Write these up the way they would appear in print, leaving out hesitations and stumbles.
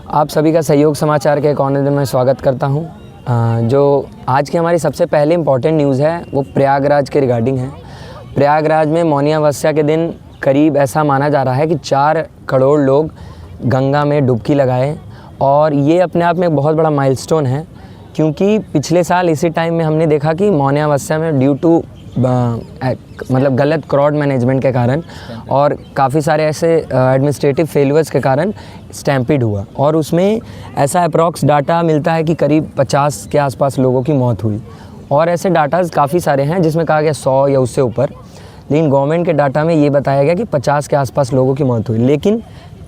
आप सभी का सहयोग समाचार के कॉर्नर में मैं स्वागत करता हूं। जो आज की हमारी सबसे पहले इम्पॉर्टेंट न्यूज़ है वो प्रयागराज के रिगार्डिंग है। प्रयागराज में मौनी अमावस्या के दिन करीब ऐसा माना जा रहा है कि 4 करोड़ लोग गंगा में डुबकी लगाए और ये अपने आप में एक बहुत बड़ा माइलस्टोन है, क्योंकि पिछले साल इसी टाइम में हमने देखा कि मौनी अमावस्या में ड्यू टू मतलब गलत क्राउड मैनेजमेंट के कारण और काफ़ी सारे ऐसे एडमिनिस्ट्रेटिव फेलियर्स के कारण स्टैम्पीड हुआ और उसमें ऐसा अप्रॉक्स डाटा मिलता है कि करीब 50 के आसपास लोगों की मौत हुई। और ऐसे डाटाज काफ़ी सारे हैं जिसमें कहा गया 100 या उससे ऊपर, लेकिन गवर्नमेंट के डाटा में ये बताया गया कि 50 के आसपास लोगों की मौत हुई। लेकिन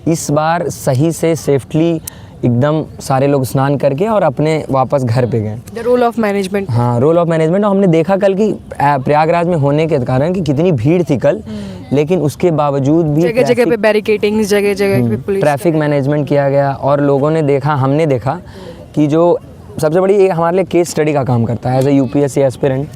इस बार सही से सेफ्टली एकदम सारे लोग स्नान करके और अपने वापस घर पे गए। The role of management. हाँ, रोल ऑफ मैनेजमेंट। और हमने देखा कल कि प्रयागराज में होने के कारण कि कितनी भीड़ थी कल, लेकिन उसके बावजूद भी जगह जगह पे बैरिकेडिंग, जगह जगह पे पुलिस, ट्रैफिक मैनेजमेंट किया गया। और लोगों ने देखा, हमने देखा कि जो सबसे बड़ी ये हमारे लिए केस स्टडी का काम करता है एज ए UPSC एस्पिरेंट,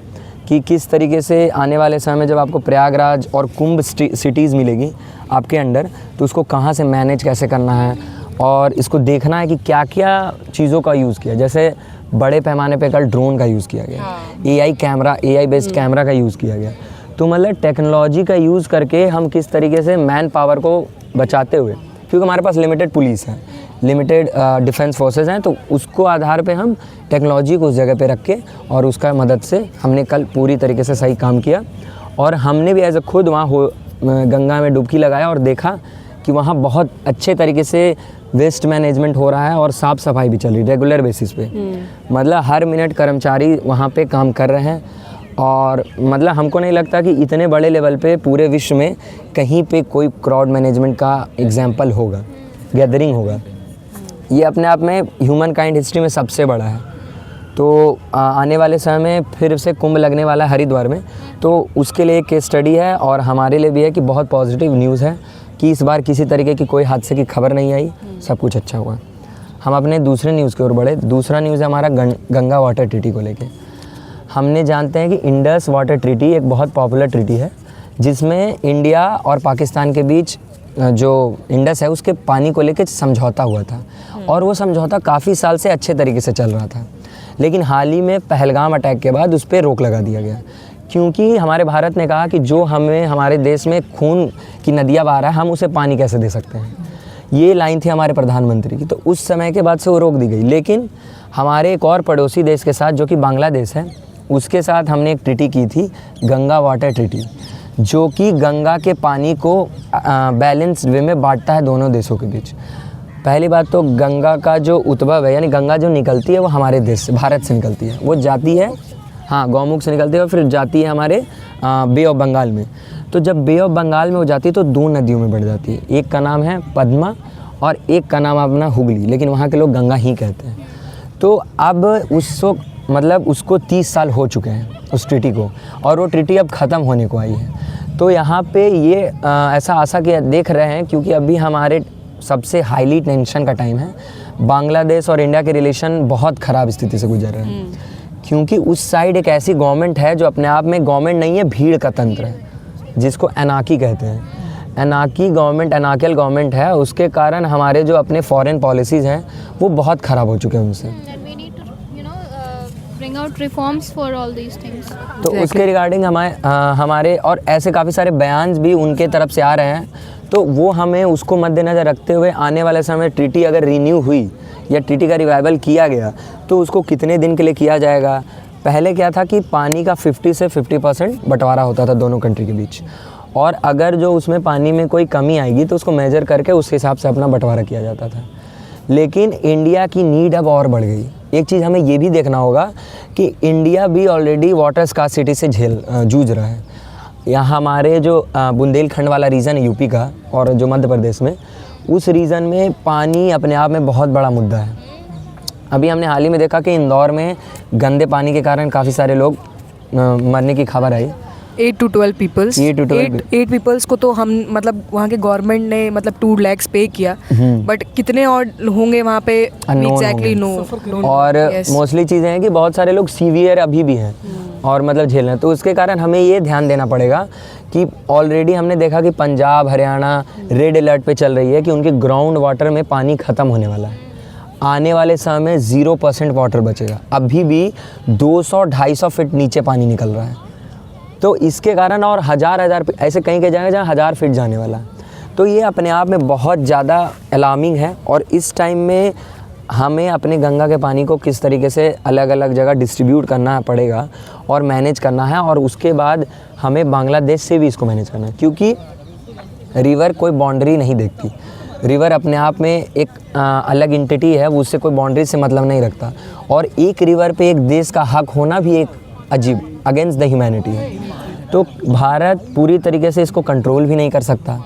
कि किस तरीके से आने वाले समय में जब आपको प्रयागराज और कुंभ सिटीज़ मिलेगी आपके अंडर, तो उसको कहाँ से मैनेज कैसे करना है और इसको देखना है कि क्या क्या चीज़ों का यूज़ किया। जैसे बड़े पैमाने पे कल ड्रोन का यूज़ किया गया, AI बेस्ड कैमरा का यूज़ किया गया। तो मतलब टेक्नोलॉजी का यूज़ करके हम किस तरीके से मैन पावर को बचाते हुए, क्योंकि हमारे पास लिमिटेड पुलिस है, लिमिटेड डिफेंस फोर्सेस हैं, तो उसको आधार पे हम टेक्नोलॉजी को उस जगह पे रख के और उसका मदद से हमने कल पूरी तरीके से सही काम किया। और हमने भी एज ए खुद वहाँ गंगा में डुबकी लगाया और देखा कि वहाँ बहुत अच्छे तरीके से वेस्ट मैनेजमेंट हो रहा है और साफ़ सफाई भी चल रही है रेगुलर बेसिस पे। मतलब हर मिनट कर्मचारी वहाँ पे काम कर रहे हैं और मतलब हमको नहीं लगता कि इतने बड़े लेवल पे पूरे विश्व में कहीं पे कोई क्राउड मैनेजमेंट का एग्जाम्पल होगा, गैदरिंग होगा। ये अपने आप में ह्यूमन काइंड हिस्ट्री में सबसे बड़ा है। तो आने वाले समय में फिर से कुंभ लगने वाला है हरिद्वार में, तो उसके लिए एक केस स्टडी है और हमारे लिए भी है कि बहुत पॉजिटिव न्यूज़ है कि इस बार किसी तरीके की कोई हादसे की खबर नहीं आई, सब कुछ अच्छा हुआ। हम अपने दूसरे न्यूज़ की ओर बढ़े। दूसरा न्यूज़ है हमारा गंगा वाटर ट्रीटी को लेके। हमने जानते हैं कि इंडस वाटर ट्रीटी एक बहुत पॉपुलर ट्रीटी है, जिसमें इंडिया और पाकिस्तान के बीच जो इंडस है उसके पानी को लेकर समझौता हुआ था और वो समझौता काफ़ी साल से अच्छे तरीके से चल रहा था। लेकिन हाल ही में पहलगाम अटैक के बाद उस पर रोक लगा दिया गया, क्योंकि हमारे भारत ने कहा कि जो हमें हमारे देश में खून की नदियाँ बहा रहा है, हम उसे पानी कैसे दे सकते हैं। ये लाइन थी हमारे प्रधानमंत्री की। तो उस समय के बाद से वो रोक दी गई। लेकिन हमारे एक और पड़ोसी देश के साथ जो कि बांग्लादेश है, उसके साथ हमने एक ट्रीटी की थी, गंगा वाटर ट्रीटी, जो कि गंगा के पानी को बैलेंस्ड वे में बांटता है दोनों देशों के बीच। पहली बात तो गंगा का जो उद्भव है, यानी गंगा जो निकलती है वो हमारे देश से, भारत से निकलती है। वो जाती है, हाँ, गौमुख से निकलती है और फिर जाती है हमारे बे ऑफ बंगाल में। तो जब बे ऑफ बंगाल में वो जाती है तो 2 नदियों में बढ़ जाती है। एक का नाम है पद्मा और एक का नाम अपना हुगली, लेकिन वहाँ के लोग गंगा ही कहते हैं। तो अब उसको 30 साल हो चुके हैं उस ट्रीटी को, और वो ट्रीटी अब ख़त्म होने को आई है। तो यहाँ पे ये ऐसा आशा कि देख रहे हैं, क्योंकि अभी हमारे सबसे हाईली टेंशन का टाइम है। बांग्लादेश और इंडिया के रिलेशन बहुत ख़राब स्थिति से गुजर रहे हैं, क्योंकि उस साइड एक ऐसी गवर्नमेंट है जो अपने आप में गवर्नमेंट नहीं है, भीड़ का तंत्र है, जिसको एनाकी कहते हैं। एनाकी गवर्नमेंट, एनाकियल गवर्नमेंट है। उसके कारण हमारे जो अपने फॉरेन पॉलिसीज़ हैं वो बहुत ख़राब हो चुके हैं उनसे। तो उसके रिगार्डिंग हमारे और ऐसे काफ़ी सारे बयान भी उनके तरफ से आ रहे हैं। तो वो हमें उसको मद्देनज़र रखते हुए आने वाले समय ट्रीटी अगर रीन्यू हुई या ट्रीटी का रिवाइवल किया गया तो उसको कितने दिन के लिए किया जाएगा। पहले क्या था कि पानी का 50 से 50% बंटवारा होता था दोनों कंट्री के बीच, और अगर जो उसमें पानी में कोई कमी आएगी तो उसको मेजर करके उस हिसाब से अपना बंटवारा किया जाता था। लेकिन इंडिया की नीड अब और बढ़ गई। एक चीज़ हमें ये भी देखना होगा कि इंडिया भी ऑलरेडी वाटर स्कार्सिटी से जूझ रहा है। यहाँ हमारे जो बुंदेलखंड वाला रीजन है यूपी का और जो मध्य प्रदेश में, उस रीजन में पानी अपने आप में बहुत बड़ा मुद्दा है। अभी हमने हाल ही में देखा कि इंदौर में गंदे पानी के कारण काफ़ी सारे लोग मरने की खबर आई। 8 to 12 पीपल्स, 8 पीपल्स को तो हम मतलब वहाँ के गवर्नमेंट ने मतलब 2 lakhs पे किया, बट कितने और होंगे वहाँ पे एग्जैक्टली नो। और मोस्टली चीज़ें हैं कि बहुत सारे लोग सीवियर अभी भी हैं और मतलब झेल रहे हैं। तो उसके कारण हमें ये ध्यान देना पड़ेगा कि ऑलरेडी हमने देखा कि पंजाब, हरियाणा रेड अलर्ट पे चल रही है कि उनके ग्राउंड वाटर में पानी ख़त्म होने वाला है। आने वाले समय में 0% वाटर बचेगा। अभी भी 200-250 फीट नीचे पानी निकल रहा है, तो इसके कारण और हज़ार ऐसे कहीं कहीं जाएंगे जहाँ 1000 फीट जाने वाला है। तो ये अपने आप में बहुत ज़्यादा अलार्मिंग है, और इस टाइम में हमें अपने गंगा के पानी को किस तरीके से अलग अलग जगह डिस्ट्रीब्यूट करना पड़ेगा और मैनेज करना है, और उसके बाद हमें बांग्लादेश से भी इसको मैनेज करना है, क्योंकि रिवर कोई बाउंड्री नहीं देखती। रिवर अपने आप में एक अलग एंटिटी है, वो उससे कोई बाउंड्री से मतलब नहीं रखता, और एक रिवर पे एक देश का हक होना भी एक अजीब अगेंस्ट द ह्यूमैनिटी है। तो भारत पूरी तरीके से इसको कंट्रोल भी नहीं कर सकता,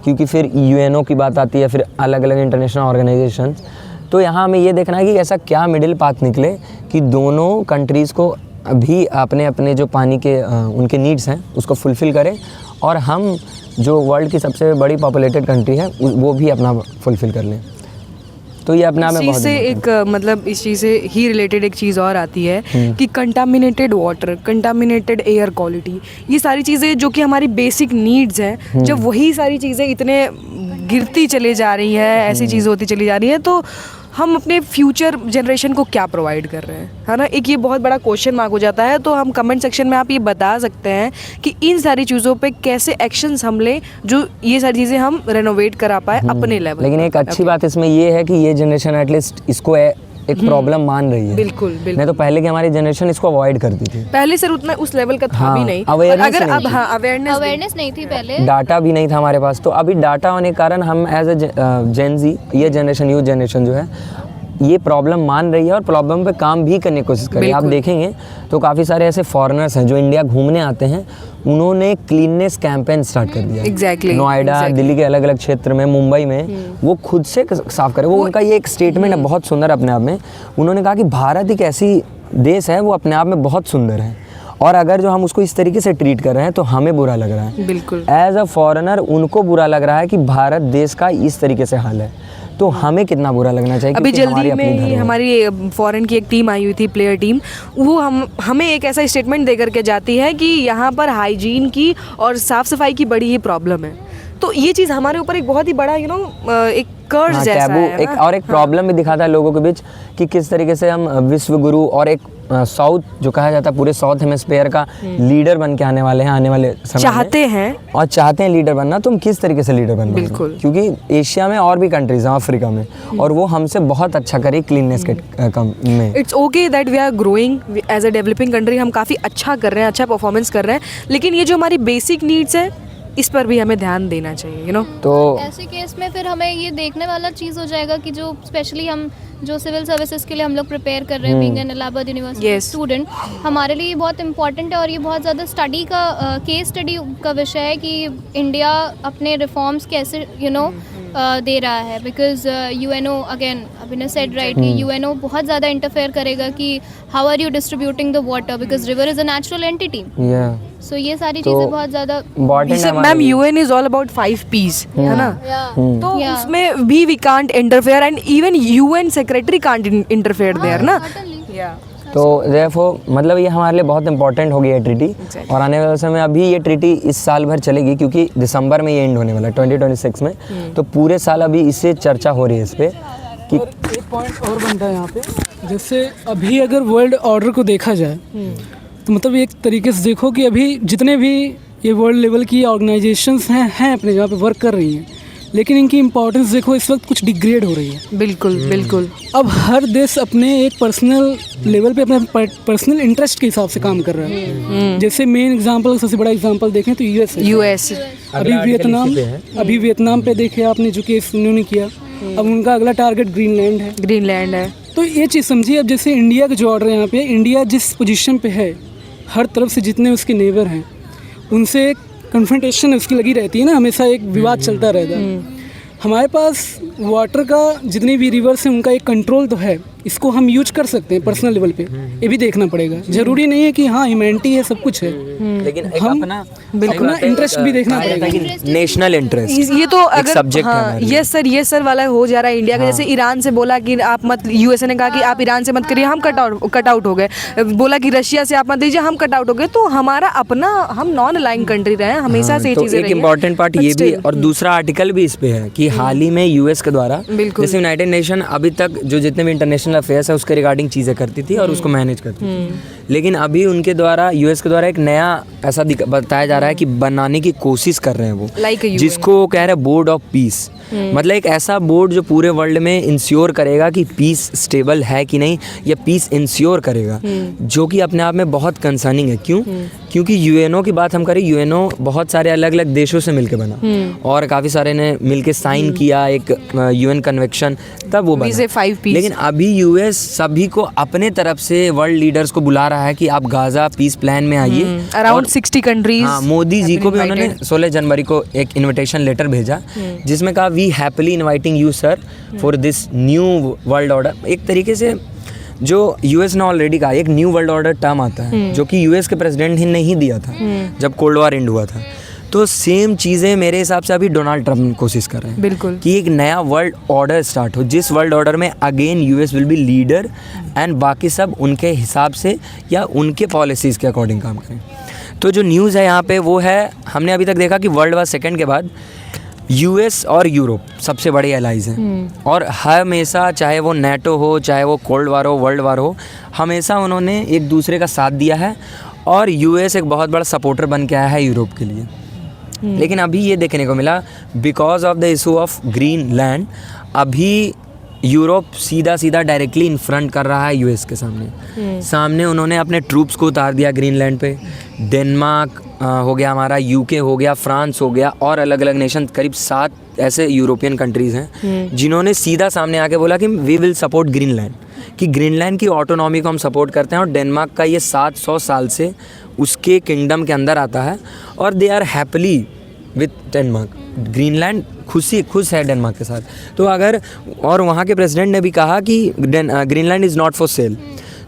क्योंकि फिर यूएनओ की बात आती है, फिर अलग अलग इंटरनेशनल ऑर्गेनाइजेशंस। तो यहाँ हमें ये देखना है कि ऐसा क्या मिडिल पाथ निकले कि दोनों कंट्रीज़ को अभी अपने अपने जो पानी के उनके नीड्स हैं उसको फुलफ़िल करें, और हम जो वर्ल्ड की सबसे बड़ी पॉपुलेटेड कंट्री है वो भी अपना फुलफ़िल कर लें। तो ये अपना में बहुत से एक मतलब इस चीज़ से ही रिलेटेड एक चीज़ और आती है कि contaminated water, contaminated air quality, ये सारी चीज़ें जो कि हमारी बेसिक नीड्स हैं, जब वही सारी चीज़ें इतने गिरती चली जा रही है, ऐसी चीज़ होती चली जा रही है, तो हम अपने फ्यूचर जनरेशन को क्या प्रोवाइड कर रहे हैं, है ना। एक ये बहुत बड़ा क्वेश्चन मार्क हो जाता है। तो हम कमेंट सेक्शन में आप ये बता सकते हैं कि इन सारी चीज़ों पे कैसे एक्शंस हम लें, जो ये सारी चीज़ें हम रेनोवेट करा पाए अपने लेवल। लेकिन एक अच्छी बात इसमें ये है कि ये जनरेशन एटलीस्ट इसको एक प्रॉब्लम मान रही है। बिल्कुल बिल्कुल। नहीं तो पहले की हमारी जनरेशन इसको अवॉइड करती थी। पहले सर उतना उस लेवल का था भी नहीं, अवेयरनेस अगर अब अवेयरनेस नहीं थी पहले, डाटा भी नहीं था हमारे पास। तो अभी डाटा होने के कारण हम एज ए जेन जी, ये जनरेशन यूथ जनरेशन जो है, ये प्रॉब्लम मान रही है और प्रॉब्लम पे काम भी करने की कोशिश कर रही है। आप देखेंगे तो काफ़ी सारे ऐसे फॉरेनर्स हैं जो इंडिया घूमने आते हैं, उन्होंने क्लीननेस कैंपेन स्टार्ट कर दिया। एग्जैक्टली नोएडा, दिल्ली के अलग अलग क्षेत्र में, मुंबई में, वो खुद से साफ करे। वो उनका ये एक स्टेटमेंट है बहुत सुंदर अपने आप में। उन्होंने कहा कि भारत एक ऐसी देश है, वो अपने आप में बहुत सुंदर है, और अगर जो हम उसको इस तरीके से ट्रीट कर रहे हैं तो हमें बुरा लग रहा है। बिल्कुल एज अ फॉरेनर उनको बुरा लग रहा है कि भारत देश का इस तरीके से हाल है, तो हमें कितना बुरा लगना चाहिए। अभी जल्दी में ही हमारी फॉरेन की एक टीम आई हुई थी, प्लेयर टीम, वो हमें एक ऐसा स्टेटमेंट दे करके जाती है कि यहाँ पर हाइजीन की और साफ़ सफाई की बड़ी ही प्रॉब्लम है। तो ये चीज़ हमारे ऊपर एक बहुत ही बड़ा एक कर्ज जैसा है, एक और एक प्रॉब्लम भी दिखाता है लोगों के बीच कि किस तरीके से हम विश्व गुरु और एक साउथ जो कहा जाता है पूरे साउथ हेमिस्फीयर का लीडर बन के आने वाले हैं, आने वाले समय चाहते हैं लीडर बनना। तुम किस तरीके से लीडर बन पाओगे? बिल्कुल, क्योंकि एशिया में और भी कंट्रीज हैं, अफ्रीका में, और वो हमसे बहुत अच्छा करे क्लीननेस के में। It's okay that we are growing as a developing country, हम काफ़ी अच्छा कर रहे हैं, अच्छा परफॉर्मेंस कर रहे हैं, लेकिन ये जो हमारी बेसिक नीड्स है इस पर भी हमें ध्यान देना चाहिए, तो ऐसे केस में फिर हमें ये देखने वाला चीज़ हो जाएगा कि जो स्पेशली हम जो सिविल सर्विसेज के लिए हम लोग प्रिपेयर कर रहे हैं, being an Allahabad university student, हमारे लिए ये बहुत इंपॉर्टेंट है, और ये बहुत ज़्यादा स्टडी का केस स्टडी का विषय है कि इंडिया अपने रिफॉर्म्स कैसे दे रहा है। बिकॉज यूएनओ, अगेन अभी ने सेड राइट कि यूएनओ बहुत ज़्यादा इंटरफेयर करेगा कि how are you distributing the water, because river is a natural entity. So ये सारी चीज़ें बहुत ज़्यादा ma'am, UN is all about 5 P's, है ना। तो उसमें भी we can't interfere, and even UN secretary can't interfere there ना। तो therefore मतलब ये हमारे लिए बहुत इंपॉर्टेंट हो गई है ट्रीटी, और आने वाले समय अभी ये ट्रीटी इस साल भर चलेगी, क्योंकि दिसंबर में ये एंड होने वाला है 2026 में। तो पूरे साल अभी इससे चर्चा हो रही है इस पर कि एक पॉइंट और बनता है यहाँ पे, जैसे अभी अगर वर्ल्ड ऑर्डर को देखा जाए तो मतलब एक तरीके से देखो कि अभी जितने भी ये वर्ल्ड लेवल की ऑर्गेनाइजेशंस हैं अपने जहाँ पे वर्क कर रही हैं, लेकिन इनकी इंपॉर्टेंस देखो इस वक्त कुछ डिग्रेड हो रही है। बिल्कुल बिल्कुल। अब हर देश अपने एक पर्सनल लेवल पे अपने पर्सनल इंटरेस्ट के हिसाब से काम कर रहा है। जैसे मेन एग्जांपल, सबसे बड़ा एग्जांपल देखें तो यूएस। अभी वियतनाम पे देखे आपने जो केस उन्होंने किया, अब उनका अगला टारगेट ग्रीनलैंड है। तो ये चीज़ समझिए, अब जैसे इंडिया का जो ऑर्डर है यहाँ पे, इंडिया जिस पोजीशन पे है, हर तरफ से जितने उसके नेबर हैं उनसे कन्फ्रंटेशन उसकी लगी रहती है ना, हमेशा एक विवाद चलता रहता है। हमारे पास वाटर का जितने भी रिवर्स हैं उनका एक कंट्रोल तो है, इसको हम यूज कर सकते हैं पर्सनल लेवल पे, ये भी देखना पड़ेगा। जरूरी नहीं है कि हाँ ह्यूमैनिटी है, सब कुछ है, लेकिन हम अपना इंटरेस्ट भी देखना पड़ेगा, नेशनल इंटरेस्ट। ये तो अगर सब्जेक्ट है। ये सर वाला हो जा रहा है इंडिया का। जैसे ईरान से बोला कि आप मत, यूएसए ने कहा कि आप ईरान से मत करिए, हम कट आउट हो गए। बोला कि रशिया से आप मत दीजिए, हम कट आउट हो गए। तो हमारा अपना, हम नॉन अलाइंग कंट्री रहे हैं हमेशा से, ये चीजें एक इम्पॉर्टेंट पार्ट ये भी, और दूसरा आर्टिकल भी इस पे है कि हाल ही में यूएस के द्वारा। जैसे यूनाइटेड नेशन अभी तक जो जितने भी इंटरनेशनल अफेयर्स है उसके रिगार्डिंग चीज़ें करती थी और उसको मैनेज करती थी, लेकिन अभी उनके द्वारा यूएस के द्वारा एक नया ऐसा बताया जा रहा है कि बनाने की कोशिश कर रहे हैं वो, जिसको वो कह रहे हैं बोर्ड ऑफ पीस। मतलब एक ऐसा बोर्ड जो पूरे वर्ल्ड में इंश्योर करेगा कि पीस स्टेबल है कि नहीं, या पीस इंश्योर करेगा, जो कि अपने आप में बहुत कंसर्निंग है। क्यों? क्योंकि यूएनओ की बात हम करें, यूएनओ बहुत सारे अलग अलग देशों से मिलके बना और काफ़ी सारे ने मिलके साइन किया एक यूएन कन्वेंशन, तब वो बना। लेकिन अभी यूएस सभी को अपने तरफ से वर्ल्ड लीडर्स को बुला रहा है कि आप गाजा पीस प्लान में आइए। Around 60 countries. हाँ, मोदी जी को भी उन्होंने 16 जनवरी को एक इन्विटेशन लेटर भेजा जिसमें कहा we happily inviting you sir for this new world order. एक तरीके से जो यूएस ने ऑलरेडी कहा, एक न्यू वर्ल्ड ऑर्डर टर्म आता है जो कि यूएस के प्रेसिडेंट ने ही दिया था जब कोल्ड वॉर एंड हुआ था। तो सेम चीज़ें मेरे हिसाब से अभी डोनाल्ड ट्रम्प कोशिश कर रहे हैं, बिल्कुल, कि एक नया वर्ल्ड ऑर्डर स्टार्ट हो, जिस वर्ल्ड ऑर्डर में again US will be leader and बाकी सब उनके हिसाब से या उनके पॉलिसीज़ के अकॉर्डिंग काम करें। तो जो न्यूज़ है यहाँ पे वो है, हमने अभी तक देखा कि वर्ल्ड वॉर सेकेंड के बाद यूएस और यूरोप सबसे बड़े एलाइज हैं और हमेशा, चाहे वो नेटो हो, चाहे वो कोल्ड वार हो, वर्ल्ड वार हो, हमेशा उन्होंने एक दूसरे का साथ दिया है और यूएस एक बहुत बड़ा सपोर्टर बन के आया है यूरोप के लिए। लेकिन अभी ये देखने को मिला because of the issue of Greenland, अभी यूरोप सीधा सीधा डायरेक्टली इन फ्रंट कर रहा है यूएस के सामने उन्होंने अपने ट्रूप्स को उतार दिया ग्रीनलैंड पे। डेनमार्क हो गया हमारा, यूके हो गया, फ्रांस हो गया और अलग अलग नेशन, करीब 7 ऐसे यूरोपियन कंट्रीज़ हैं जिन्होंने सीधा सामने आके बोला कि वी विल सपोर्ट ग्रीनलैंड, कि ग्रीनलैंड की ऑटोनॉमी को हम सपोर्ट करते हैं और डेनमार्क का ये 700 साल से उसके किंगडम के अंदर आता है और they are happily with Denmark. Greenland खुश है डेनमार्क के साथ। तो अगर, और वहाँ के प्रेसिडेंट ने भी कहा कि Greenland is not for sale.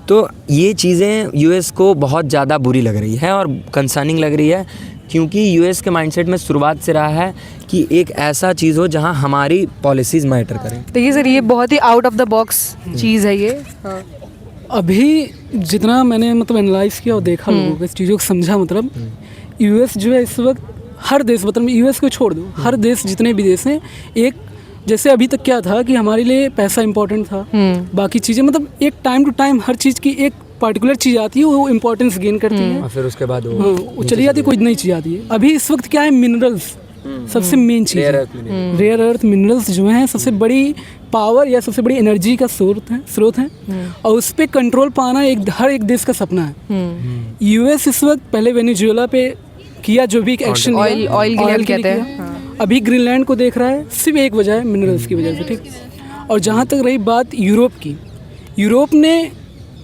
तो ये चीज़ें यूएस को बहुत ज़्यादा बुरी लग रही है और कंसर्निंग लग रही है, क्योंकि यूएस के माइंडसेट में शुरुआत से रहा है कि एक ऐसा चीज़ हो जहां हमारी पॉलिसीज़ मैटर करें। देखिए सर, ये बहुत ही आउट ऑफ द बॉक्स चीज़ है ये। हाँ। अभी जितना मैंने मतलब एनालाइज किया और देखा लोगों को, इस चीज़ों को समझा, मतलब यूएस जो है इस वक्त हर देश, मतलब यूएस को छोड़ दो, हर देश जितने भी देश हैं, एक जैसे अभी तक क्या था कि हमारे लिए पैसा इंपॉर्टेंट था, बाकी चीज़ें, मतलब एक टाइम टू टाइम हर चीज़ की एक पार्टिकुलर चीज़ आती है, वो इम्पोर्टेंस गेन करती है और फिर उसके बाद वो चली जाती है, कोई नई चीज़ आती है। अभी इस वक्त क्या है, मिनरल्स सबसे मेन चीज़ है। रेयर अर्थ मिनरल्स जो हैं सबसे बड़ी पावर या सबसे बड़ी एनर्जी का स्रोत है और उस पर कंट्रोल पाना हर एक देश का सपना है। यूएस इस वक्त पहले वेनेजुएला पे किया जो भी एक्शन, ऑयल कहते हैं, अभी ग्रीनलैंड को देख रहा है, सिर्फ एक वजह है, मिनरल्स की वजह से, ठीक। और जहाँ तक रही बात यूरोप की, यूरोप ने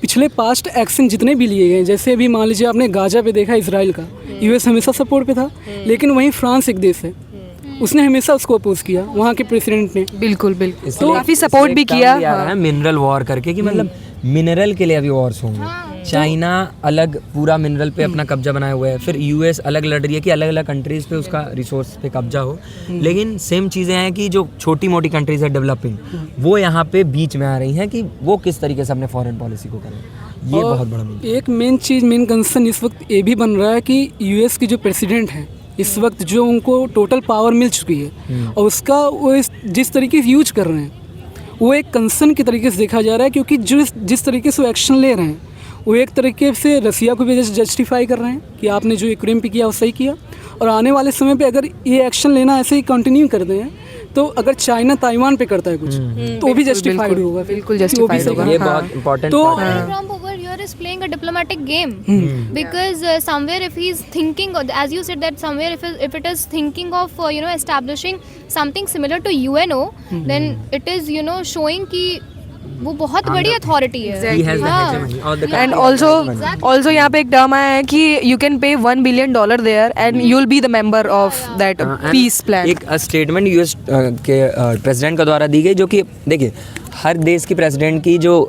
पिछले पास्ट एक्शन जितने भी लिए गए, जैसे अभी मान लीजिए आपने गाजा पे देखा इसराइल का, यूएस हमेशा सपोर्ट पे था, लेकिन वहीं फ्रांस एक देश है, उसने हमेशा उसको अपोज किया, वहाँ के प्रेसिडेंट ने। बिल्कुल बिल्कुल, तो काफ़ी सपोर्ट भी किया। मिनरल वॉर करके, कि मतलब मिनरल के लिए अभी वॉर्स होंगे। चाइना अलग पूरा मिनरल पे अपना कब्जा बनाए हुए है, फिर यूएस अलग लड़ रही है कि अलग अलग कंट्रीज़ पे उसका रिसोर्स पे कब्जा हो। लेकिन सेम चीज़ें हैं कि जो छोटी मोटी कंट्रीज़ है डेवलपिंग, वो यहाँ पे बीच में आ रही हैं कि वो किस तरीके से अपने फॉरेन पॉलिसी को करें। ये बहुत बड़ा एक मेन चीज़, मेन कंसर्न इस वक्त ये भी बन रहा है कि यूएस की जो प्रेसिडेंट है इस वक्त, जो उनको टोटल पावर मिल चुकी है और उसका वो जिस तरीके से यूज कर रहे हैं, वो एक कंसर्न के तरीके से देखा जा रहा है, क्योंकि जिस तरीके से वो एक्शन ले रहे हैं, वो एक तरीके से रसिया को भी जस्टिफाई कर रहे हैं कि आपने जो यूक्रेन पे किया वो सही किया, और आने वाले समय पे अगर ये एक्शन लेना ऐसे ही कंटिन्यू कर दें, तो अगर चाइना ताइवान पे करता है कुछ, तो वो भी जस्टिफाइड होगा, बिल्कुल जस्टिफाइड होगा। ये बहुत इंपॉर्टेंट तो Trump over here is playing a diplomatic game because somewhere if he's thinking, as you said, that somewhere if it is thinking of establishing something similar to UNO, then it is showing कि वो बहुत बड़ी authority है। And also यहाँ पे एक term आया है कि you can pay $1 billion there and you will be the member of that peace plan. एक स्टेटमेंट यूएस के प्रेसिडेंट के द्वारा दी गई, जो कि देखिए हर देश की प्रेसिडेंट की जो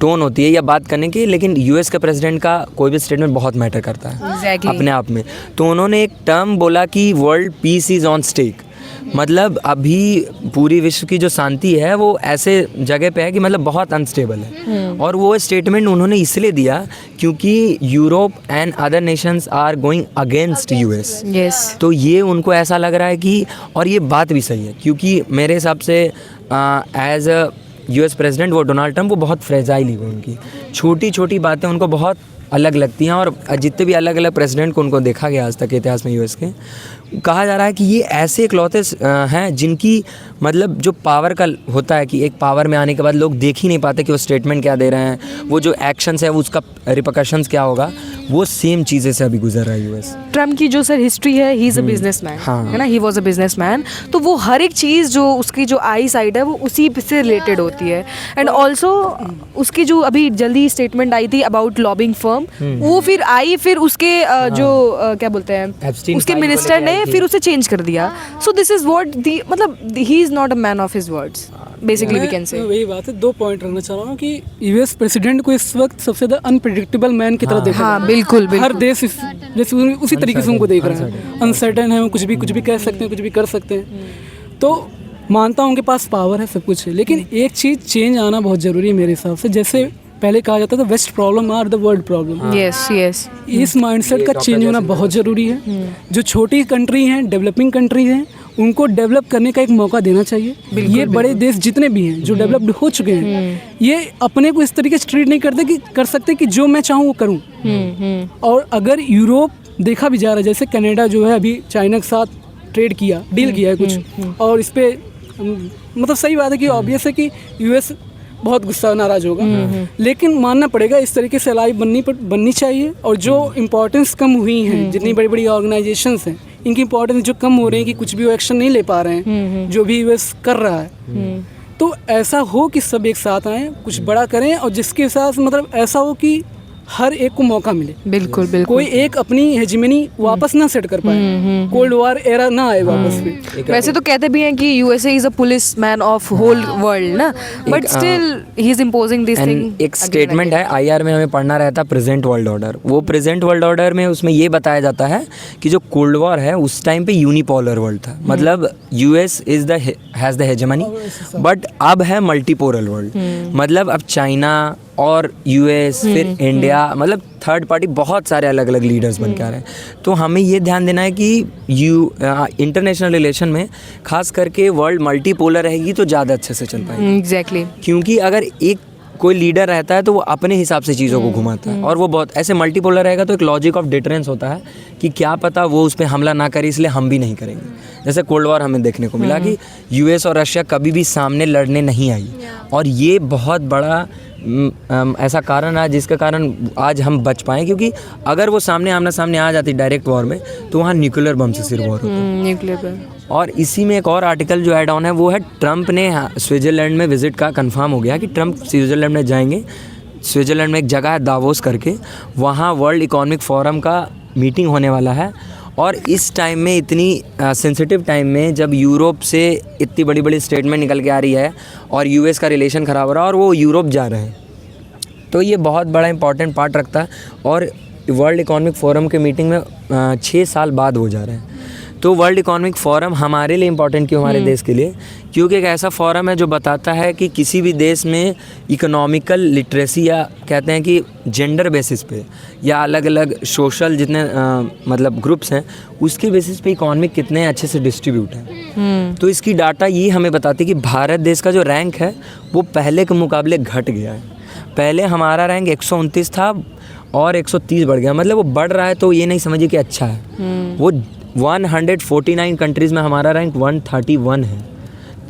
टोन होती है या बात करने की, लेकिन यूएस के प्रेसिडेंट का कोई भी स्टेटमेंट बहुत मैटर करता है अपने आप में। तो उन्होंने एक टर्म बोला कि world peace is on stake. मतलब अभी पूरी विश्व की जो शांति है वो ऐसे जगह पे है कि मतलब बहुत अनस्टेबल है। और वो स्टेटमेंट उन्होंने इसलिए दिया क्योंकि Europe and other nations are going against US. Yes, तो ये उनको ऐसा लग रहा है कि, और ये बात भी सही है क्योंकि मेरे हिसाब से एज अ यूएस प्रेसिडेंट वो डोनाल्ड ट्रम्प वो बहुत फ्रेजाइल ही उनकी छोटी छोटी बातें उनको बहुत अलग लगती हैं। और जितने भी अलग अलग प्रेसिडेंट को उनको देखा गया आज तक के इतिहास में यूएस के, कहा जा रहा है कि ये ऐसे इकलौते हैं जिनकी मतलब जो पावर का होता है कि एक पावर में आने के बाद लोग देख ही नहीं पाते कि वो स्टेटमेंट क्या दे रहे हैं, वो जो एक्शंस है वो उसका रिपरकशंस क्या होगा, वो सेम चीज़ें से अभी गुजर रहा है यूएस। ट्रम्प की जो सर हिस्ट्री है, ही इज़ अ बिजनेसमैन, है ना, ही वाज अ बिजनेसमैन। तो वो हर एक चीज़ जो उसकी जो आई साइड है वो उसी से रिलेटेड होती है। एंड ऑल्सो उसकी जो अभी जल्दी स्टेटमेंट आई थी अबाउट लॉबिंग फर्म, वो फिर आई, फिर उसके क्या बोलते हैं Epstein उसके file को मिनिस्टर लेके ने आई थी। फिर उसे चेंज कर दिया। So this is what the, मतलब he is not a man of his words, basically we can say. वही बात है, 2 पॉइंट रखना चाह रहा हूँ कि यूएस प्रेसिडेंट को इस वक्त सबसे ज़्यादा अनप्रिडिक्टेबल मैन की तरह देखा हाँ, जा रहा है। बिल्कुल हर देश जैसे उसी तरीके से उनको देख रहा है, अनसर्टेन है, वो कुछ भी कह सकते हैं, कुछ भी कर सकते हैं। तो मानता हूँ उनके पास पावर है, सब कुछ है, लेकिन एक चीज़ चेंज आना बहुत ज़रूरी है मेरे हिसाब से। जैसे पहले कहा जाता था west problem are the world problem, yes yes, इस माइंडसेट का चेंज होना बहुत ज़रूरी है। जो छोटी कंट्री हैं, डेवलपिंग कंट्री हैं, उनको डेवलप करने का एक मौका देना चाहिए। ये बड़े देश जितने भी हैं जो डेवलप्ड हो चुके हैं, ये अपने को इस तरीके से ट्रीट नहीं कर सकते कि जो मैं चाहूँ वो करूँ। और अगर यूरोप देखा भी जा रहा है, जैसे कनाडा जो है अभी चाइना के साथ ट्रेड किया, डील किया है कुछ, और इस पर मतलब सही बात है कि ऑब्वियस है कि यूएस बहुत गुस्सा नाराज होगा, लेकिन मानना पड़ेगा इस तरीके से अलाई बननी चाहिए। और जो इम्पोर्टेंस कम हुई हैं, जितनी बड़ी बड़ी ऑर्गेनाइजेशंस हैं, इनकी इम्पोर्टेंस जो कम हो रही है कि कुछ भी वो एक्शन नहीं ले पा रहे हैं जो भी यूएस कर रहा है, तो ऐसा हो कि सब एक साथ आएँ, कुछ बड़ा करें, और जिसके साथ मतलब ऐसा हो कि हर एक को मौका मिले। बिल्कुल बिल्कुल। कोई एक अपनी हेजिमनी वापस ना सेट कर पाए, कोल्ड वॉर एरा ना आए वापस में। वैसे तो कहते भी हैं कि USA is a police man of whole world ना, but still he is imposing this thing. एक स्टेटमेंट है आईआर में हमें पढ़ना रहता है, प्रेजेंट वर्ल्ड ऑर्डर। वो प्रेजेंट वर्ल्ड ऑर्डर में उसमें ये बताया जाता है कि जो कोल्ड वॉर है उस टाइम पे यूनिपोलर वर्ल्ड था, मतलब US is the has the hegemony, but अब है मल्टीपोलर वर्ल्ड। मतलब अब चाइना और यूएस फिर इंडिया, मतलब थर्ड पार्टी बहुत सारे अलग अलग लीडर्स बन के आ रहे हैं। तो हमें ये ध्यान देना है कि इंटरनेशनल रिलेशन में खास करके वर्ल्ड मल्टीपोलर रहेगी तो ज़्यादा अच्छे से चल पाएगी। एग्जैक्टली, क्योंकि अगर एक कोई लीडर रहता है तो वो अपने हिसाब से चीज़ों को घुमाता है, और वो बहुत ऐसे मल्टीपोलर रहेगा तो एक लॉजिक ऑफ डिटरेंस होता है कि क्या पता वो उस पर हमला ना करे, इसलिए हम भी नहीं करेंगे। जैसे कोल्ड वॉर हमें देखने को मिला कि यूएस और रशिया कभी भी सामने लड़ने नहीं आई, और ये बहुत बड़ा ऐसा कारण है जिसके कारण आज हम बच पाए, क्योंकि अगर वो आमना सामने आ जाती डायरेक्ट वॉर में तो वहाँ न्यूक्लियर बम से सिर्फ वॉर होता। न्यूक्लियर पर। और इसी में एक और आर्टिकल जो ऐड ऑन है वो है ट्रंप ने स्विट्ज़रलैंड में विजिट का कंफर्म हो गया कि ट्रंप स्विट्ज़रलैंड में जाएंगे। स्विट्ज़रलैंड में एक जगह है दावोस करके, वहाँ वर्ल्ड इकोनॉमिक फोरम का मीटिंग होने वाला है। और इस टाइम में, इतनी सेंसिटिव टाइम में, जब यूरोप से इतनी बड़ी बड़ी स्टेटमेंट निकल के आ रही है और यूएस का रिलेशन ख़राब हो रहा है और वो यूरोप जा रहे हैं, तो ये बहुत बड़ा इंपॉर्टेंट पार्ट रखता है। और वर्ल्ड इकोनॉमिक फोरम के मीटिंग में 6 साल बाद वो जा रहे हैं। तो वर्ल्ड इकोनॉमिक फोरम हमारे लिए इम्पॉर्टेंट क्यों, हमारे देश के लिए, क्योंकि एक ऐसा फोरम है जो बताता है कि किसी भी देश में इकोनॉमिकल लिटरेसी, या कहते हैं कि जेंडर बेसिस पे या अलग अलग सोशल जितने मतलब ग्रुप्स हैं उसके बेसिस पे इकोनॉमिक कितने अच्छे से डिस्ट्रीब्यूट है। तो इसकी डाटा ये हमें बताती है कि भारत देश का जो रैंक है वो पहले के मुकाबले घट गया है। पहले हमारा रैंक 129 था और 130 बढ़ गया, मतलब वो बढ़ रहा है, तो ये नहीं समझिए कि अच्छा है। वो 149 कंट्रीज़ में हमारा रैंक 131 है।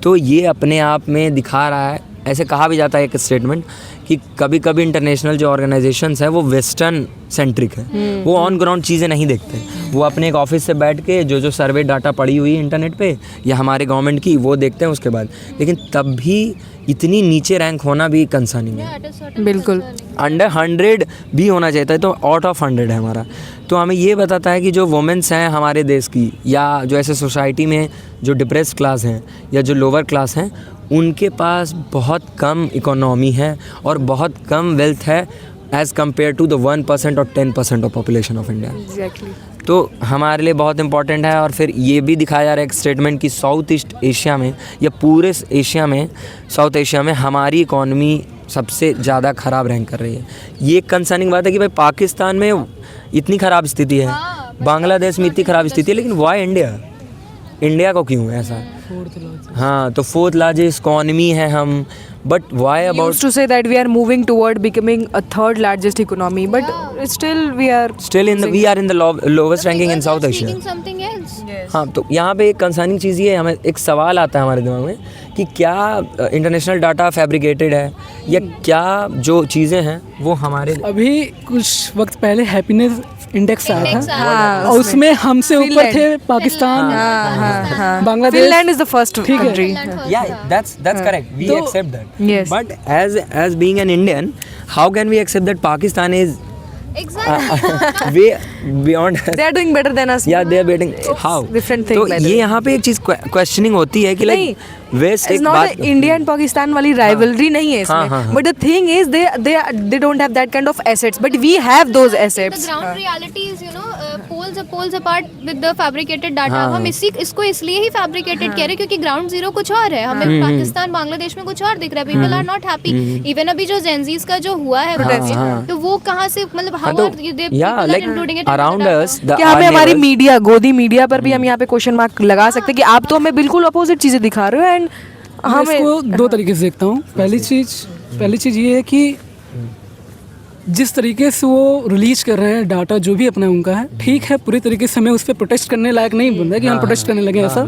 तो ये अपने आप में दिखा रहा है, ऐसे कहा भी जाता है एक स्टेटमेंट कि कभी कभी इंटरनेशनल जो ऑर्गेनाइजेशंस है वो वेस्टर्न सेंट्रिक है, वो ऑन ग्राउंड चीज़ें नहीं देखते। वो अपने एक ऑफिस से बैठ के जो सर्वे डाटा पड़ी हुई है इंटरनेट पे या हमारे गवर्नमेंट की, वो देखते हैं उसके बाद। लेकिन तब भी इतनी नीचे रैंक होना भी कंसर्निंग है। बिल्कुल, अंडर 100 भी होना चाहिए था, तो आउट ऑफ 100 है हमारा। तो हमें ये बताता है कि जो वुमेंस हैं हमारे देश की, या जो ऐसे सोसाइटी में जो डिप्रेस क्लास हैं या जो लोअर क्लास हैं, उनके पास बहुत कम इकोनॉमी है और बहुत कम वेल्थ है एज़ कम्पेयर टू द 1% और 10% of population of India. Exactly. तो हमारे लिए बहुत इंपॉर्टेंट है। और फिर ये भी दिखाया जा रहा है एक स्टेटमेंट कि साउथ ईस्ट एशिया में या पूरे एशिया में, साउथ एशिया में हमारी इकॉनमी सबसे ज़्यादा ख़राब रैंक कर रही है। ये एक कंसर्निंग बात है कि भाई पाकिस्तान में इतनी ख़राब स्थिति है, बांग्लादेश में इतनी ख़राब स्थिति है, लेकिन वाई इंडिया को क्यों है ऐसा? हाँ, तो 4th लार्जेस्ट इकॉनमी है हम, but why about Used to say that we are moving toward becoming a third largest economy, but still we are we are in the lowest ranking in South Asia. Speaking something else. हाँ, तो यहाँ पे एक concerning चीज़ ये है, हमें एक सवाल आता है हमारे दिमाग में कि क्या इंटरनेशनल डाटा फैब्रिकेटेड है या क्या जो चीज़ें हैं वो हमारे अभी कुछ वक्त पहले हैप्पीनेस इंडेक्स आया Index था आया और उसमें हमसे ऊपर थे Pakistan, Bangladesh. Finland is the first ठीक है। country. Yeah, that's correct. We तो- accept that. Yes. But as being an Indian, how can we accept that Pakistan is Exactly. way beyond us? They are doing better than us. Yeah, they are betting. How? different thing, तो by the ये way. यहाँ पे एक चीज़ questioning होती है कि नहीं, like waste It's एक not बात इंडिया एंड पाकिस्तान वाली राइवलरी नहीं है हाँ, इसमें, हाँ, but the thing is they don't have that kind of assets, but we have those The assets. ground reality is, poles apart with the fabricated data. हाँ. हम इसको इसलिए ही fabricated कह रहे हैं क्योंकि ground zero कुछ और है. हमें पाकिस्तान, बांग्लादेश में कुछ और दिख रहा है. People are not happy. Even अभी जो Gen Zs का जो हुआ है protest, हाँ. तो वो कहाँ से, मतलब how तो are they yeah, people are like including it into around the data? us, the क्या हमें our हमारी neighbors- मीडिया, गोदी मीडिया पर भी हम यहाँ पे क्वेश्चन मार्क लगा सकते हैं कि आप तो हमें बिल्कुल अपोजिट चीजें दिखा रहे हो. एंड मैं हमें इसको दो तरीके से देखता हूँ। पहली चीज़ ये है कि जिस तरीके से वो रिलीज कर रहे हैं डाटा जो भी अपना उनका है, ठीक है, पूरी तरीके से हमें उस पर प्रोटेस्ट करने लायक नहीं बन रहा है कि हम प्रोटेस्ट करने लगे ऐसा।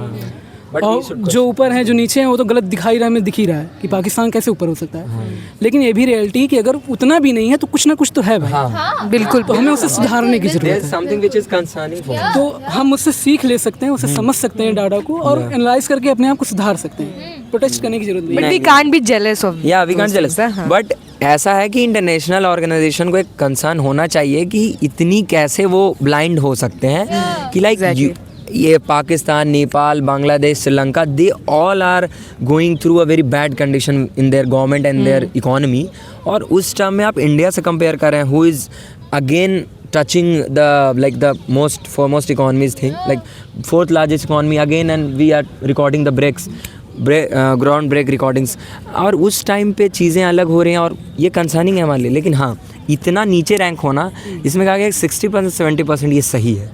और जो ऊपर हैं जो नीचे हैं वो तो गलत दिखाई रहा है, हमें दिख ही रहा है कि पाकिस्तान कैसे ऊपर हो सकता है। लेकिन ये भी रियलिटी कि अगर उतना भी नहीं है तो कुछ ना कुछ तो है भाई। बिल्कुल, तो हमें उसे सुधारने की जरूरत There's है। something which is concerning for me. तो हम उससे सीख ले सकते हैं, उसे समझ सकते हैं डाटा को और एनालाइज करके अपने आप को सुधार सकते हैं। प्रोटेस्ट करने की जरूरत नहीं बट है। We can't be jealous of. या वी कांट जेलस, बट ऐसा है कि इंटरनेशनल ऑर्गेनाइजेशन को एक कंसर्न होना चाहिए कि इतनी कैसे वो ब्लाइंड हो सकते हैं कि लाइक ये Pakistan, Nepal, Bangladesh, Sri Lanka, they all are going through a very bad condition in their government and their economy. और उस टर्म में आप इंडिया से कंपेयर कर रहे हैं who is again touching the most foremost economies thing, like 4th largest economy again, and we are recording the ground break recordings. और उस टाइम पे चीज़ें अलग हो रही हैं और ये कंसर्निंग है हमारे लिए। लेकिन हाँ, इतना नीचे रैंक होना, इसमें कहा गया 60% 70% ये सही है।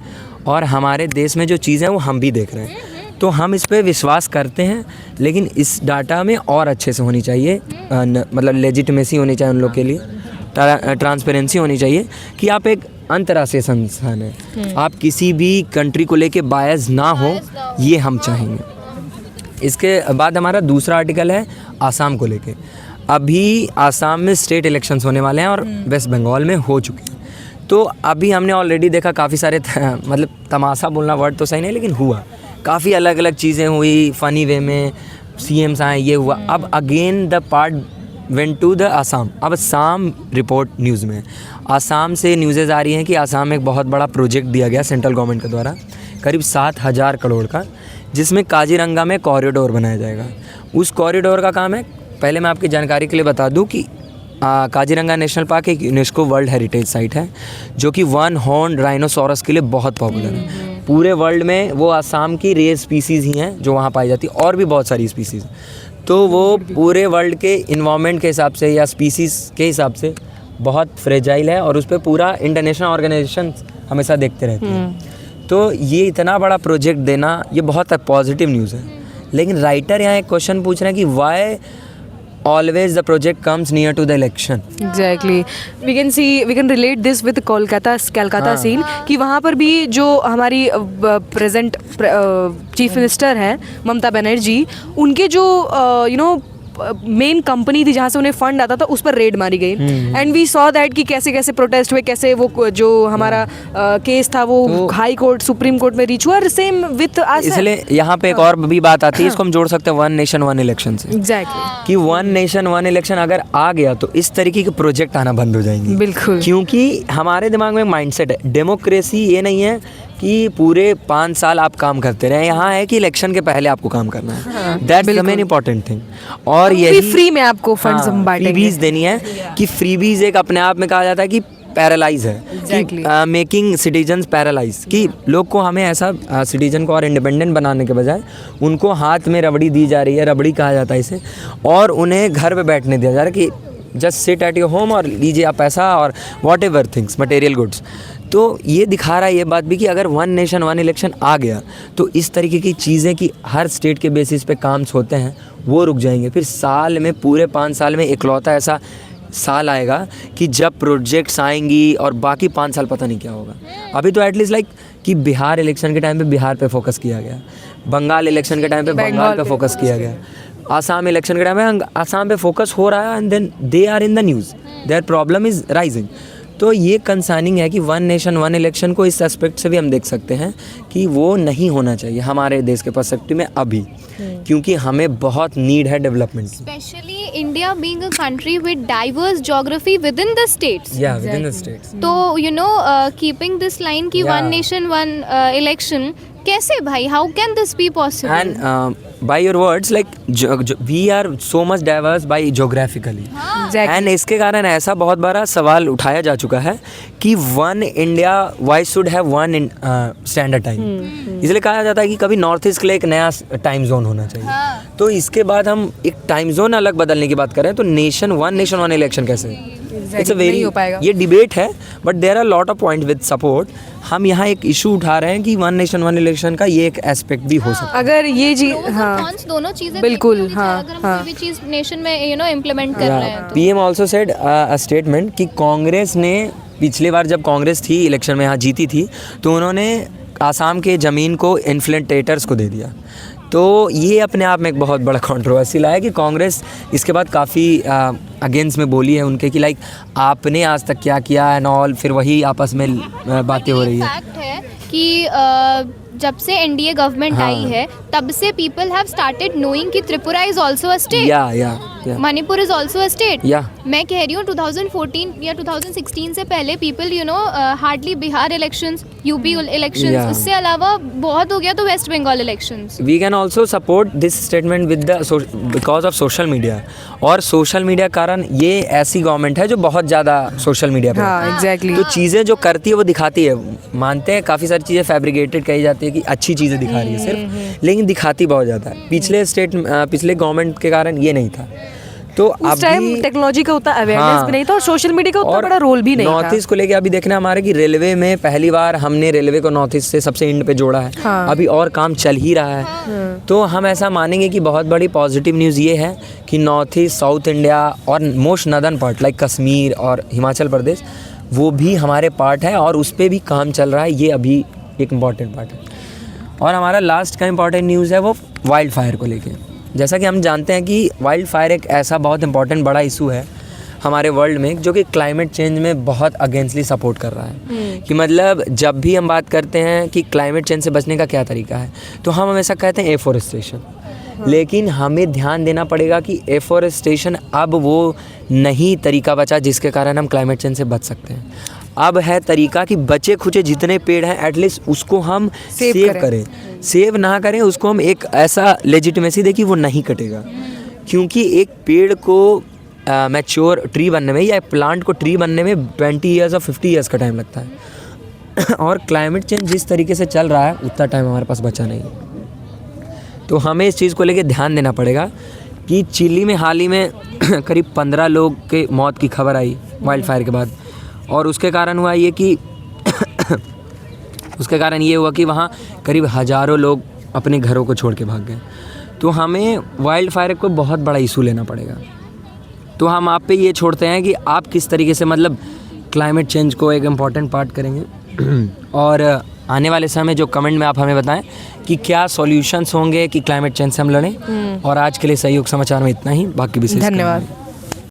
और हमारे देश में जो चीज़ें हैं वो हम भी देख रहे हैं, तो हम इस पे विश्वास करते हैं। लेकिन इस डाटा में और अच्छे से होनी चाहिए, मतलब लेजिटिमेसी होनी चाहिए उन लोग के लिए, ट्रांसपेरेंसी होनी चाहिए कि आप एक अंतर्राष्ट्रीय संस्थान है, आप किसी भी कंट्री को लेके बायस ना हो, ये हम चाहेंगे। इसके बाद हमारा दूसरा आर्टिकल है आसाम को लेके। अभी आसाम में स्टेट इलेक्शंस होने वाले हैं और वेस्ट बंगाल में हो चुके हैं। तो अभी हमने ऑलरेडी देखा काफ़ी सारे मतलब तमाशा बोलना वर्ड तो सही नहीं, लेकिन हुआ काफ़ी अलग अलग चीज़ें हुई, फ़नी वे में CMs आए, ये हुआ। अब again the part went to the Assam. अब आसाम रिपोर्ट न्यूज़ में, आसाम से न्यूज़ेज़ आ रही हैं कि आसाम में एक बहुत बड़ा प्रोजेक्ट दिया गया सेंट्रल गवर्नमेंट के द्वारा, करीब 7,000 करोड़ का, जिसमें काजीरंगा में कॉरिडोर बनाया जाएगा। उस कॉरिडोर का काम है, पहले मैं आपकी जानकारी के लिए बता दूं कि काजीरंगा नेशनल पार्क एक यूनेस्को वर्ल्ड हेरिटेज साइट है, जो कि 1 हॉर्न राइनोसोरस के लिए बहुत पॉपुलर है। पूरे वर्ल्ड में वो आसाम की रेयर स्पीसीज़ ही हैं जो वहाँ पाई जाती है, और भी बहुत सारी स्पीसीज़। तो वो पूरे वर्ल्ड के इन्वायरमेंट के हिसाब से या स्पीसीज़ के हिसाब से बहुत फ्रेजाइल है, और उस पर पूरा इंटरनेशनल ऑर्गेनाइजेशन हमेशा देखते रहते हैं। तो ये इतना बड़ा प्रोजेक्ट देना, ये बहुत पॉजिटिव न्यूज़ है। लेकिन राइटर यहाँ एक क्वेश्चन पूछ रहे हैं कि Y always the project comes near to the election. Exactly. We can relate this with Kolkata scene कि वहाँ पर भी जो हमारी प्रेजेंट चीफ मिनिस्टर हैं ममता बनर्जी, उनके जो मेन कंपनी थी जहाँ से उन्हें फंड आता था, उस पर रेड मारी गई। एंड वी सॉ दैट कि कैसे कैसे प्रोटेस्ट हुए, कैसे वो जो हमारा केस था वो हाई कोर्ट, सुप्रीम कोर्ट में रीच हुआ। Same with Assam. इसलिए यहाँ पे एक और भी बात आती है, इसको हम जोड़ सकते हैं 1 नेशन 1 इलेक्शन से। एग्जैक्टली कि 1 नेशन 1 इलेक्शन अगर आ गया तो इस तरीके के प्रोजेक्ट आना बंद हो जाएंगे। बिल्कुल, क्योंकि हमारे दिमाग में माइंडसेट है, डेमोक्रेसी ये नहीं है कि पूरे 5 साल आप काम करते रहे, यहाँ है कि इलेक्शन के पहले आपको काम करना है। That's the main important thing. और यही फ्री में आपको फंड्स हम बांटेंगे, फ्रीबीज देनी है कि फ्रीबीज एक अपने आप में कहा जाता है कि पैरालाइज है Exactly. कि मेकिंग सिटीजन्स पैरालाइज, कि लोग को हमें ऐसा सिटीजन को और इंडिपेंडेंट बनाने के बजाय उनको हाथ में रबड़ी दी जा रही है, रबड़ी कहा जाता है इसे, और उन्हें घर पे बैठने दिया जा रहा है कि just sit at your home और लीजिए आप पैसा और what ever things material goods. तो ये दिखा रहा है ये बात भी कि अगर वन नेशन वन इलेक्शन आ गया तो इस तरीके की चीज़ें कि हर स्टेट के बेसिस पे काम्स होते हैं वो रुक जाएंगे। फिर साल में पूरे 5 साल में इकलौता ऐसा साल आएगा कि जब प्रोजेक्ट्स आएंगी और बाकी 5 साल पता नहीं क्या होगा। अभी तो एटलीस्ट लाइक कि बिहार इलेक्शन के टाइम पे बिहार पे फोकस किया गया, बंगाल इलेक्शन के टाइम पे बंगाल पे फोकस किया गया, आसाम इलेक्शन के टाइम में आसाम पे फोकस हो रहा है, and then they are in the news, their problem is rising. तो ये कंसर्निंग है कि वन नेशन वन इलेक्शन को इस एस्पेक्ट से भी हम देख सकते हैं कि वो नहीं होना चाहिए हमारे देश के पर्सपेक्टिव में अभी, क्योंकि हमें बहुत नीड है डेवलपमेंट की। Specially India being a country with diverse geography with in the states, या विद इन द स्टेट्स। तो you know keeping this line की वन नेशन वन इलेक्शन कैसे भाई, how can this be possible? And by your words like we are so much diverse by geographically, and इसके कारण ऐसा बहुत बड़ा सवाल उठाया जा चुका है कि one India why should have one standard time. इसलिए कहा जाता है कि कभी नॉर्थ ईस्ट के लिए एक नया टाइम जोन होना चाहिए। तो इसके बाद हम एक टाइम जोन अलग बदलने की बात करें तो नेशन वन इलेक्शन कैसे? इट्स अ वेरी, ये डिबेट है but there are lot of point with support. हम यहाँ एक इशू उठा रहे हैं कि वन नेशन वन इलेक्शन का ये एक एस्पेक्ट भी हो सकता है। अगर ये चीज, हाँ दोनों चीजें बिल्कुल, देखनी होनी हाँ, चाहिए अगर हम हाँ। कोई भी चीज नेशन में यू नो इम्प्लीमेंट कर रहे हैं तो। PM also said a statement कि कांग्रेस ने पिछली बार जब कांग्रेस थी इलेक्शन में यहाँ जीती थी तो उन्होंने आसाम के ज़मीन को इन्फ्लेटेटर्स को दे दिया। तो ये अपने आप में एक बहुत बड़ा कंट्रोवर्सी लाया कि कांग्रेस इसके बाद काफ़ी अगेंस्ट में बोली है उनके कि लाइक आपने आज तक क्या किया एंड ऑल, फिर वही आपस में बातें हो रही है। फैक्ट है कि जब से एनडीए गवर्नमेंट आई है तब से पीपल हैव स्टार्टेड नोइंग कि Tripura is also a state, या Manipur is also a state. Yeah. मैं कह रही हूँ 2014 या 2016 से पहले people you know hardly Bihar elections, UP elections, Yeah. उससे अलावा बहुत हो गया तो West Bengal elections. We can also support this statement with the because of social media. और सोशल मीडिया कारण ये ऐसी गवर्नमेंट है जो बहुत ज़्यादा सोशल मीडिया पर हाँ एग्जैक्टली। तो चीज़ें जो करती है वो दिखाती है। मानते हैं काफ़ी सारी चीज़ें फैब्रिकेटेड कही जाती है कि अच्छी चीज़ें दिखा रही है सिर्फ, लेकिन दिखाती बहुत ज़्यादा है। पिछले गवर्नमेंट के कारण ये नहीं था। तो उस टाइम टेक्नोलॉजी का उतना अवेयरनेस भी नहीं था और सोशल मीडिया का उतना बड़ा रोल भी नहीं था। नॉर्थ ईस्ट को लेके अभी देखना हमारे कि रेलवे में पहली बार हमने रेलवे को नॉर्थ ईस्ट से सबसे एंड पे जोड़ा है। हाँ। अभी और काम चल ही रहा है। तो हम ऐसा मानेंगे कि बहुत बड़ी पॉजिटिव न्यूज़ ये है कि नॉर्थ ईस्ट, साउथ इंडिया और most northern part like Kashmir और हिमाचल प्रदेश वो भी हमारे पार्ट है और उस पर भी काम चल रहा है। ये अभी एक इम्पॉर्टेंट पार्ट है। और हमारा लास्ट का इम्पॉर्टेंट न्यूज़ है वो वाइल्ड फायर को लेके। जैसा कि हम जानते हैं कि वाइल्ड फायर एक ऐसा बहुत इंपॉर्टेंट बड़ा इशू है हमारे वर्ल्ड में जो कि क्लाइमेट चेंज में बहुत अगेंस्टली सपोर्ट कर रहा है। कि मतलब जब भी हम बात करते हैं कि क्लाइमेट चेंज से बचने का क्या तरीका है तो हम हमेशा कहते हैं एफोरेस्टेशन। लेकिन हमें ध्यान देना पड़ेगा कि एफोरेस्टेशन अब वो नहीं तरीका बचा जिसके कारण हम क्लाइमेट चेंज से बच सकते हैं। अब है तरीका कि बचे खुचे जितने पेड़ हैं एटलीस्ट उसको हम सेव करें। सेव ना करें उसको हम एक ऐसा लेजिटिमेसी दें कि वो नहीं कटेगा। क्योंकि एक पेड़ को मैच्योर ट्री बनने में या प्लांट को ट्री बनने में 20 ईयर्स और 50 ईयर्स का टाइम लगता है। और क्लाइमेट चेंज जिस तरीके से चल रहा है उतना टाइम हमारे पास बचा नहीं। तो हमें इस चीज़ को लेकर ध्यान देना पड़ेगा कि चिली में हाल ही में करीब 15 लोग के मौत की खबर आई वाइल्ड फायर के बाद। और उसके कारण हुआ ये कि उसके कारण ये हुआ कि वहाँ करीब हज़ारों लोग अपने घरों को छोड़ के भाग गए। तो हमें वाइल्ड फायर को बहुत बड़ा इशू लेना पड़ेगा। तो हम आप पे ये छोड़ते हैं कि आप किस तरीके से मतलब क्लाइमेट चेंज को एक इम्पॉर्टेंट पार्ट करेंगे। और आने वाले समय में जो कमेंट में आप हमें बताएं कि क्या सॉल्यूशंस होंगे कि क्लाइमेट चेंज से हम लड़ें। और आज के लिए सहयोग समाचार में इतना ही, बाकी भी धन्यवाद।